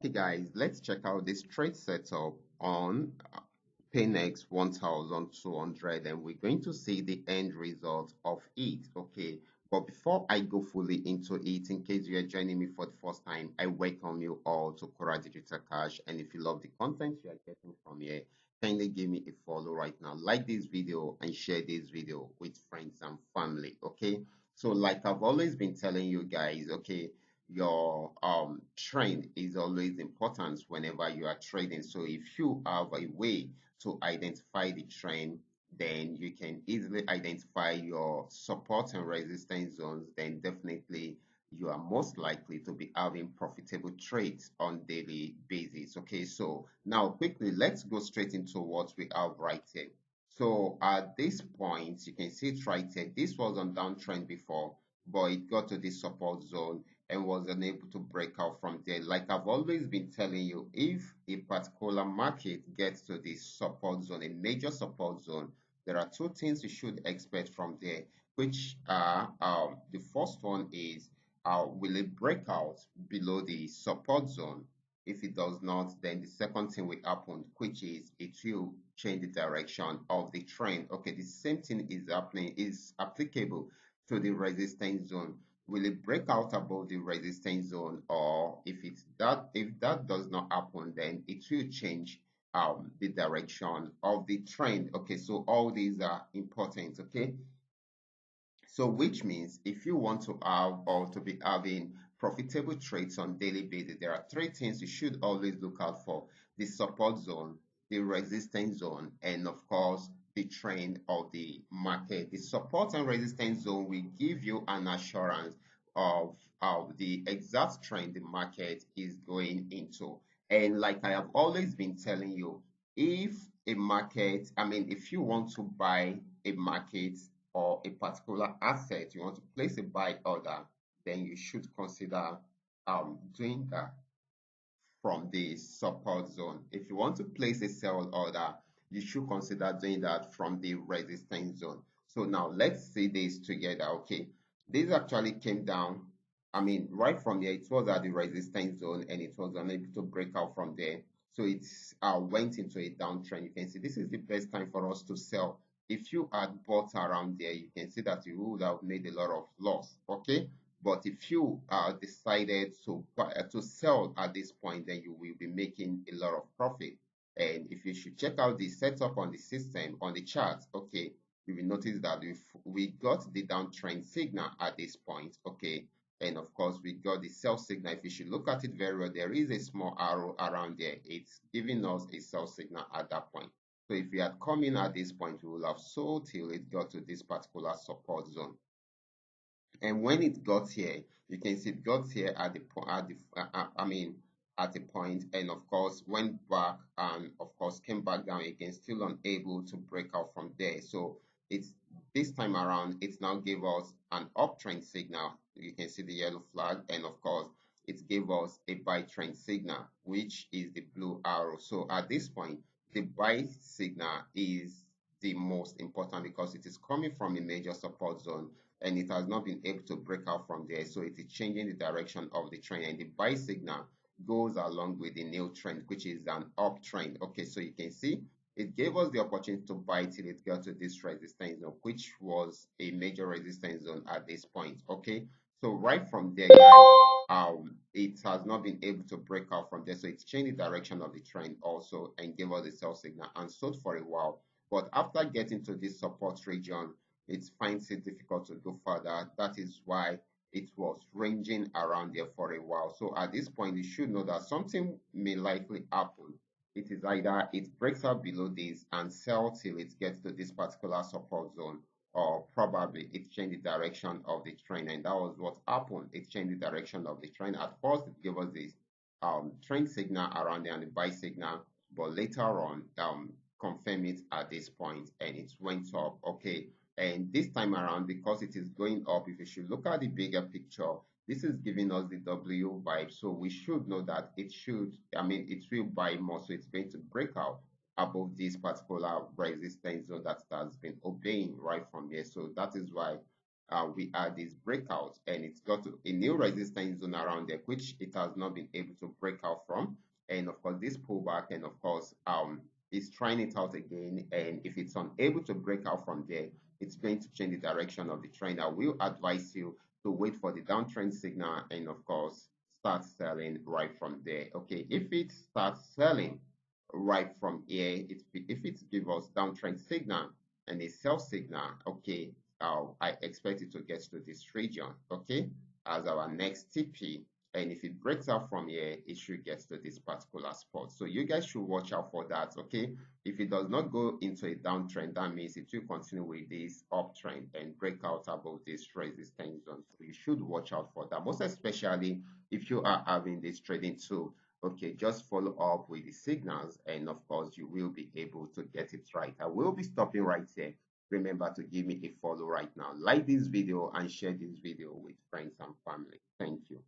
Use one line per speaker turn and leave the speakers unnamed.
Okay guys, let's check out this trade setup on Paynex 1200, and we're going to see the end result of it. Okay, but before I go fully into it, in case you are joining me for the first time, I welcome you all to Qora Digital Cash. And if you love the content you are getting from here, kindly give me a follow right now, like this video and share this video with friends and family. Okay, so like I've always been telling you guys, okay, your trend is always important whenever you are trading. So if you have a way to identify the trend, then you can easily identify your support and resistance zones. Then definitely you are most likely to be having profitable trades on daily basis. Okay, so now quickly let's go straight into what we have right here. So at this point you can see it right here. This was on downtrend before, but it got to this support zone and was unable to break out from there. Like I've always been telling you, if a particular market gets to this support zone, a major support zone, there are two things you should expect from there, which are the first one is will it break out below the support zone? If it does not, then the second thing will happen, which is it will change the direction of the trend. Okay, the same thing is happening, is applicable to the resistance zone. Will it break out above the resistance zone, or if that does not happen, then it will change the direction of the trend. Okay, so all these are important. Okay, so which means if you want to have or to be having profitable trades on daily basis, there are three things you should always look out for: the support zone, the resistance zone, and of course the trend of the market. The support and resistance zone will give you an assurance of the exact trend the market is going into. And like I have always been telling you, if a market, if you want to buy a market or a particular asset, you want to place a buy order, then you should consider doing that from the support zone. If you want to place a sell order, you should consider doing that from the resistance zone. So now let's see this together. Okay, this actually came down. Right from there, it was at the resistance zone and it was unable to break out from there. So it went into a downtrend. You can see this is the best time for us to sell. If you had bought around there, you can see that you would have made a lot of loss. Okay, but if you decided to sell at this point, then you will be making a lot of profit. And if you should check out the setup on the system on the chart, okay, you will notice that we got the downtrend signal at this point. Okay, and of course we got the sell signal. If you should look at it very well, there is a small arrow around there. It's giving us a sell signal at that point. So if we had come in at this point, we will have sold till it got to this particular support zone. And when it got here, you can see it got here at the point, at the point, and of course went back and of course came back down again, still unable to break out from there. So it's this time around, it now gave us an uptrend signal. You can see the yellow flag, and of course it gave us a buy trend signal, which is the blue arrow. So at this point, the buy signal is the most important because it is coming from a major support zone and it has not been able to break out from there. So it is changing the direction of the trend, and the buy signal goes along with the new trend, which is an uptrend. Okay, so you can see it gave us the opportunity to buy till it got to this resistance zone, which was a major resistance zone at this point. Okay, so right from there, guys, it has not been able to break out from there. So it's changed the direction of the trend also and gave us a sell signal and sold for a while. But after getting to this support region, it finds it difficult to go further. That is why it was ranging around there for a while. So at this point, you should know that something may likely happen. It is either it breaks out below this and sell till it gets to this particular support zone, or probably it changed the direction of the trend. And that was what happened. It changed the direction of the trend. At first, it gave us this trend signal around there and the buy signal, but later on, confirm it at this point and it went up. Okay, and this time around, because it is going up, if you should look at the bigger picture, this is giving us the W vibe. So we should know that it will buy more. So it's going to break out above this particular resistance zone that has been obeying right from here. So that is why we had this breakout, and it's got to a new resistance zone around there, which it has not been able to break out from. And of course, this pullback, and of course, is trying it out again. And if it's unable to break out from there, it's going to change the direction of the trend. I will advise you to wait for the downtrend signal, and of course, start selling right from there. Okay, if it starts selling right from here, if it gives us downtrend signal and a sell signal, okay, I expect it to get to this region, okay, as our next TP. And if it breaks out from here, it should get to this particular spot. So you guys should watch out for that, okay? If it does not go into a downtrend, that means it will continue with this uptrend and break out above this resistance zone. So you should watch out for that, most especially if you are having this trading tool. Okay, just follow up with the signals, and of course, you will be able to get it right. I will be stopping right here. Remember to give me a follow right now. Like this video and share this video with friends and family. Thank you.